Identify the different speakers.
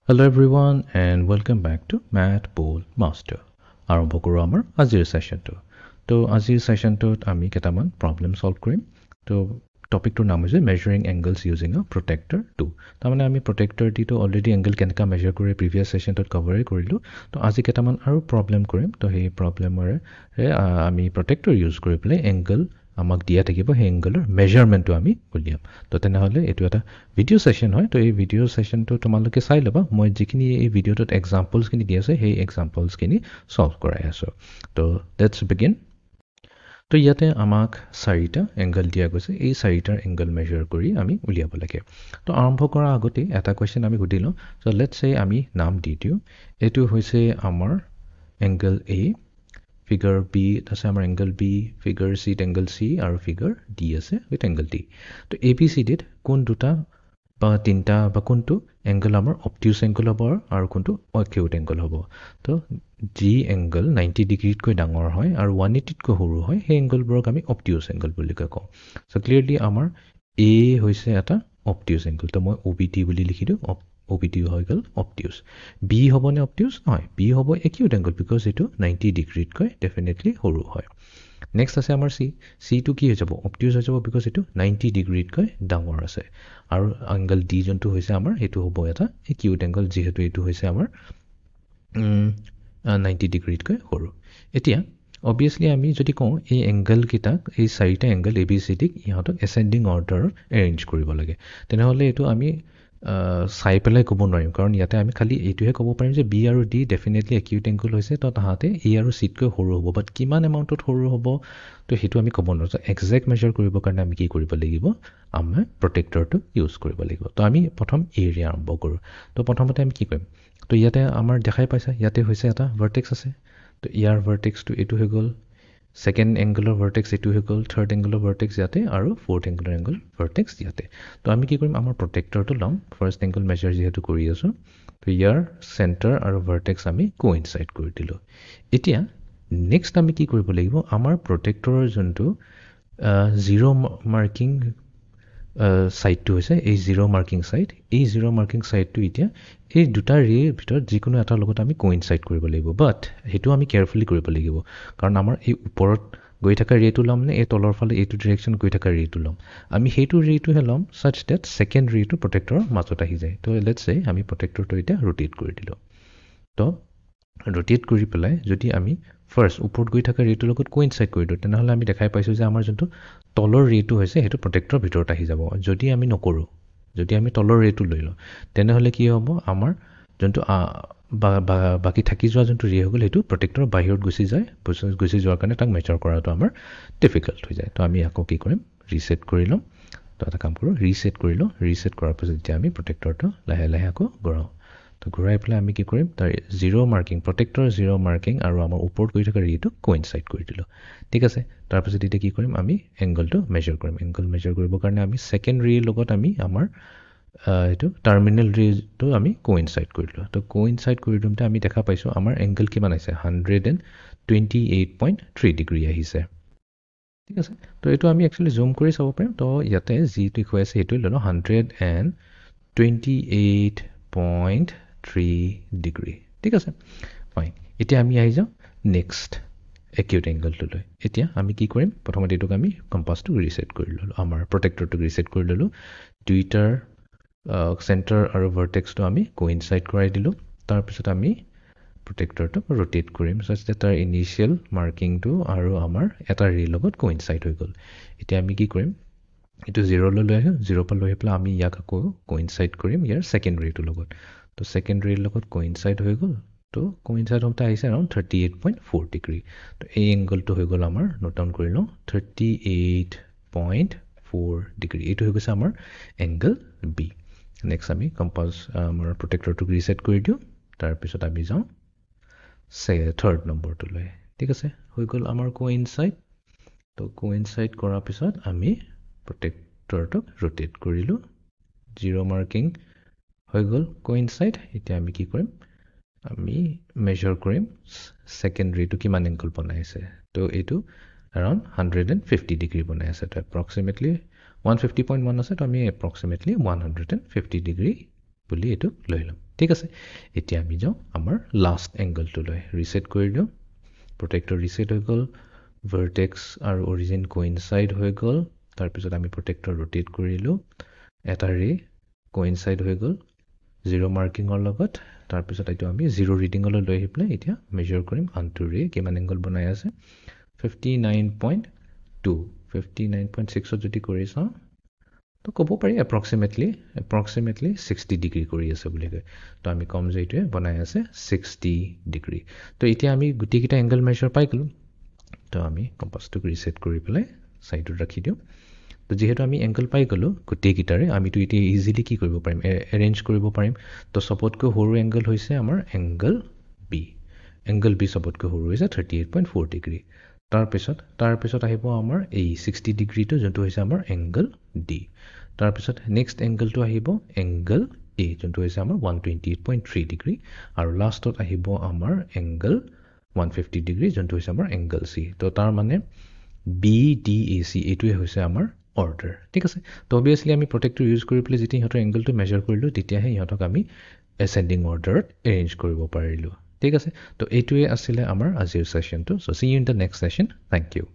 Speaker 1: Hello everyone and welcome back to Math Bowl Master. আৰম্ভ কৰোঁ আমাৰ আজিৰ সেশনটো। তো আজিৰ সেশনটোত আমি কেইটামান প্ৰবলেম সলভ কৰিম। তো টপিকটোৰ নাম হৈছে measuring angles using a protector 2। তাৰমানে আমি প্ৰটেক্টৰ দিটো অলৰেডি এংগল কেনেকৈ মেজাৰ কৰি প্ৰিভিয়াছ সেশনটোত কভাৰেই কৰিলোঁ। তো আজি কেইটামান আৰু প্ৰবলেম কৰিম। তো সেই প্ৰবলেমৰে আমি প্ৰটেক্টৰ ইউজ কৰি পেলাই এংগল আমাক দিয়া থাকিব, সেই এংগলৰ মেজাৰমেণ্টটো আমি উলিয়াম। তো তেনেহ'লে এইটো এটা ভিডিঅ' সেশন হয়। তো এই ভিডিঅ' সেশনটো তোমালোকে চাই ল'বা। মই যিখিনি এই ভিডিঅ'টোত এক্সাম্পলছখিনি দি আছে সেই এক্সাম্পলছখিনি সলভ কৰাই আছোঁ। তো লেটছ বিগিন। তো ইয়াতে আমাক 4টা এংগল দিয়া গৈছে। এই 4টাৰ এংগল মেজাৰ কৰি আমি উলিয়াব লাগে। তো আৰম্ভ কৰাৰ আগতে এটা কুৱেশ্যন আমি সুধি লওঁ। চ' লেটছ চে আমি নাম দি দিওঁ। এইটো হৈছে আমাৰ এংগল এ, ফিগাৰ বি আছে আমাৰ এংগল বি, ফিগাৰ চিত এংগল চি আৰু ফিগাৰ ডি আছে উইথ এংগল ডি। তো এ বি চি ডিত কোন দুটা বা তিনিটা বা কোনটো এংগল আমাৰ অবটিউচ এংগল হ'ব আৰু কোনটো অকিউট এংগল হ'ব। তো যি এংগল 90 ডিগ্ৰীতকৈ ডাঙৰ হয় আৰু 180তকৈ সৰু হয় সেই এংগলবোৰক আমি অবটিউচ এংগল বুলি কওঁ। চ' ক্লিয়াৰলি আমাৰ এ হৈছে এটা অবটিউচ এংগল। তো মই অ' বি টি বুলি লিখি দিওঁ। অ' বি টি হৈ গ'ল অবটিউচ। বি হ'বনে অবটিউচ? নহয়, বি হ'ব একিউট এংগল বিকজ এইটো 90 ডিগ্ৰীতকৈ ডেফিনেটলি সৰু হয়। নেক্সট আছে আমাৰ চি। চিটো কি হৈ যাব? অবটিউচ হৈ যাব বিকজ এইটো 90 ডিগ্ৰীতকৈ ডাঙৰ আছে। আৰু এংগল ডি যোনটো হৈছে আমাৰ সেইটো হ'ব এটা একিউট এংগল যিহেতু এইটো হৈছে আমাৰ 90 ডিগ্ৰীতকৈ সৰু। এতিয়া অবভিয়াছলি আমি যদি কওঁ এই এংগলকেইটাক, এই 4টা এংগল এ বি চি ডিক ইহঁতক এচেণ্ডিং অৰ্ডাৰত এৰেঞ্জ কৰিব লাগে। তেনেহ'লে এইটো আমি চাই পেলাই ক'ব নোৱাৰিম, কাৰণ ইয়াতে আমি খালি এইটোহে ক'ব পাৰিম যে বি আৰু ডি ডেফিনেটলি একিউট এংগল হৈছে। তো তাহাঁতে এ আৰু চিতকৈ সৰু হ'ব, বাট কিমান এমাউণ্টত সৰু হ'ব তো সেইটো আমি ক'ব নোৱাৰোঁ। তো একজেক্ট মেজাৰ কৰিবৰ কাৰণে আমি কি কৰিব লাগিব? আমি প্ৰটেক্টৰটো ইউজ কৰিব লাগিব। তো আমি প্ৰথম এৰে আৰম্ভ কৰোঁ। তো প্ৰথমতে আমি কি কৰিম? তো ইয়াতে আমাৰ দেখাই পাইছা ইয়াতে হৈছে এটা ভাৰ্টেক্স আছে। তো ইয়াৰ ভাৰ্টেক্সটো এইটো হৈ গ'ল, ছেকেণ্ড এংগলৰ ভাৰ্টেক্স এইটো হৈ গ'ল, থাৰ্ড এংগলৰ ভাৰ্টেক্স ইয়াতে আৰু ফ'ৰ্থ এংগলৰ ভাৰ্টেক্স ইয়াতে। তো আমি কি কৰিম? আমাৰ প্ৰটেক্টৰটো ল'ম। ফাৰ্ষ্ট এংগল মেজাৰ যিহেতু কৰি আছোঁ, তো ইয়াৰ চেণ্টাৰ আৰু ভাৰ্টেক্স আমি কোইনচাইড কৰি দিলোঁ। এতিয়া নেক্সট আমি কি কৰিব লাগিব? আমাৰ প্ৰটেক্টৰৰ যোনটো জিৰ' মাৰ্কিং ছাইডটো হৈছে এই জিৰ' মাৰ্কিং ছাইড, এই জিৰ' মাৰ্কিং ছাইডটো এতিয়া এই দুটা ৰে'ৰ ভিতৰত যিকোনো এটাৰ লগত আমি কোইনচাইড কৰিব লাগিব। বাট সেইটো আমি কেয়াৰফুলি কৰিব লাগিব, কাৰণ আমাৰ এই ওপৰত গৈ থকা ৰে'টো ল'ম নে এই তলৰ ফালে এইটো ডিৰেকশ্যন গৈ থকা ৰে'টো ল'ম? আমি সেইটো ৰে'টোহে ল'ম ছাচ ডেট ছেকেণ্ড ৰে'টো প্ৰটেক্টৰৰ মাজত আহি যায়। তো লেটছ চে আমি প্ৰটেক্টৰটো এতিয়া ৰোটেট কৰি দিলোঁ। তো ৰোটেট কৰি পেলাই যদি আমি ফাৰ্ষ্ট ওপৰত গৈ থকা ৰে'টোৰ লগত কোইনচাইড কৰি দিওঁ, তেনেহ'লে আমি দেখাই পাইছোঁ যে আমাৰ যোনটো তলৰ ৰে'টো হৈছে সেইটো প্ৰটেক্টৰৰ ভিতৰত আহি যাব। যদি আমি নকৰোঁ, যদি আমি তলৰ ৰে'টো লৈ লওঁ, তেনেহ'লে কি হ'ব? আমাৰ যোনটো বাকী থাকি যোৱা যোনটো ৰে' হৈ গ'ল সেইটো প্ৰটেক্টৰৰ বাহিৰত গুচি যায়। গুচি যোৱাৰ কাৰণে তাক মেজাৰ কৰাটো আমাৰ ডিফিকাল্ট হৈ যায়। তো আমি আকৌ কি কৰিম? ৰিছেট কৰি ল'ম। তো এটা কাম কৰোঁ, ৰিছেট কৰি লওঁ। ৰিছেট কৰাৰ পিছত এতিয়া আমি প্ৰটেক্টৰটো লাহে লাহে আকৌ ঘূৰাওঁ। তো ঘূৰাই পেলাই আমি কি কৰিম? তাৰ zero' marking, protector zero' marking আৰু আমাৰ ওপৰত গৈ থকা ৰে'টো কোইনচাইড কৰি দিলোঁ। ঠিক আছে। তাৰপিছত এতিয়া কি কৰিম? আমি এংগলটো মেজাৰ কৰিম। এংগল মেজাৰ কৰিবৰ কাৰণে আমি ছেকেণ্ড ৰে'ৰ লগত আমি আমাৰ এইটো টাৰ্মিনেল ৰে'টো আমি কোইনচাইড কৰিলোঁ। তো কোইনচাইড কৰি দিওঁতে আমি দেখা পাইছোঁ আমাৰ এংগল কিমান আহিছে? 128.3 ডিগ্ৰী আহিছে। ঠিক আছে। তো এইটো আমি একচুৱেলি জুম কৰি চাব পাৰিম। তো ইয়াতে যিটো দেখুৱাই আছে সেইটোৱে ল'লোঁ 128.3 ডিগ্ৰী। ঠিক আছে, ফাইন। এতিয়া আমি আহি যাওঁ নেক্সট একিউট এংগলটোলৈ। এতিয়া আমি কি কৰিম? প্ৰথমতে এইটোক আমি কম্পাছটো ৰিছেট কৰি ল'লোঁ, আমাৰ প্ৰটেক্টৰটোক ৰিছেট কৰি ল'লোঁ। দুইটাৰ চেণ্টাৰ আৰু ভাৰ্টেক্সটো আমি কোইনচাইড কৰাই দিলোঁ। তাৰপিছত আমি প্ৰটেক্টৰটোক ৰোটেট কৰিম ছাচ ডেট তাৰ ইনিচিয়েল মাৰ্কিংটো আৰু আমাৰ এটা ৰে'ৰ লগত কোইনচাইড হৈ গ'ল। এতিয়া আমি কি কৰিম? এইটো জিৰ'লৈ লৈ আহিম। জিৰ'ৰ পৰা লৈ আহি পেলাই আমি ইয়াক আকৌ কোইনচাইড কৰিম ইয়াৰ ছেকেণ্ড ৰে'টোৰ লগত। তো ছেকেণ্ড ৰে'ৰ লগত কোইনচাইড হৈ গ'ল। তো কোইনচাইড হওঁতে আহিছে এৰাউণ্ড 38.4 ডিগ্ৰী। তো এই এংগলটো হৈ গ'ল আমাৰ, নোট ডাউন কৰি লওঁ, 38.4 ডিগ্ৰী। এইটো হৈ গৈছে আমাৰ এংগল বি। নেক্সট আমি কম্পাছ আমাৰ প্ৰটেক্টৰটোক ৰিছেট কৰি দিওঁ। তাৰপিছত আমি যাওঁ থাৰ্ড নম্বৰটোলৈ। ঠিক আছে, হৈ গ'ল আমাৰ কোইনচাইড। তো কোইনচাইড কৰাৰ পিছত আমি প্ৰটেক্টৰটোক ৰোটেট কৰিলোঁ। জিৰ' মাৰ্কিং হৈ গ'ল কোইনচাইড। এতিয়া আমি কি কৰিম? আমি মেজাৰ কৰিম ছেকেণ্ড ৰে'টো কিমান এংগল বনাই আছে। তো এইটো এৰাউণ্ড 150 ডিগ্ৰী বনাই আছে। তো এপ্ৰক্সিমেটলি 150.1 আছে। তো আমি এপ্ৰক্সিমেটলি 150 ডিগ্ৰী বুলি এইটো লৈ ল'ম। ঠিক আছে এতিয়া আমি যাওঁ আমাৰ লাষ্ট এংগলটোলৈ ৰিছেট কৰি দিওঁ প্ৰটেক্টৰ ৰিছেট হৈ গ'ল ভাৰ্টেক্স আৰু অৰিজিন কোইনচাইড হৈ গ'ল তাৰপিছত আমি প্ৰটেক্টৰ ৰোটেট কৰিলোঁ এটা ৰে কোইনচাইড হৈ গ'ল 0 মাৰ্কিঙৰ লগত তাৰপিছত এইটো আমি 0 ৰিডিঙলৈ লৈ আহি পেলাই এতিয়া মেজাৰ কৰিম আনটো ৰে কিমান এংগল বনাই আছে 59.2 59.6 যদি কৰি চাওঁ তো ক'ব পাৰি এপ্ৰক্সিমেটলি 60 ডিগ্ৰী কৰি আছে বুলি কয় তো আমি কম যে এইটোৱে বনাই আছে 60 ডিগ্ৰী তো এতিয়া আমি গোটেইকেইটা এংগল মেজাৰ পাই গ'লোঁ তো আমি কম্পাছটোক ৰিছেট কৰি পেলাই ছাইডত ৰাখি দিওঁ তো যিহেতু আমি এংগল পাই গ'লোঁ গোটেইকেইটাৰে আমিতো এতিয়া ইজিলি কি কৰিব পাৰিম এৰেঞ্জ কৰিব পাৰিম তো চবতকৈ সৰু এংগল হৈছে আমাৰ এংগল বি চবতকৈ সৰু হৈছে 38.4 ডিগ্ৰী তাৰপিছত আহিব আমাৰ এই 60 ডিগ্ৰীটো যোনটো হৈছে আমাৰ এংগল ডি তাৰপিছত নেক্সট এংগলটো আহিব এংগল এ যোনটো হৈছে আমাৰ 128.3 ডিগ্ৰী আৰু লাষ্টত আহিব আমাৰ এংগল 150 ডিগ্ৰী যোনটো হৈছে আমাৰ এংগল চি তো তাৰ মানে বি ডি এ চি এইটোৱে হৈছে আমাৰ অৰ্ডাৰ ঠিক আছে তো অবভিয়াছলি আমি প্ৰটেক্টৰ ইউজ কৰি পেলাই যেতিয়া ইহঁতৰ এংগলটো মেজাৰ কৰিলোঁ তেতিয়াহে ইহঁতক আমি এচেণ্ডিং অৰ্ডাৰত এৰেঞ্জ কৰিব পাৰিলোঁ ঠিক আছে তো এইটোৱে আছিলে আমাৰ আজিৰ ছেশ্যনটো so' see you in the next session thank U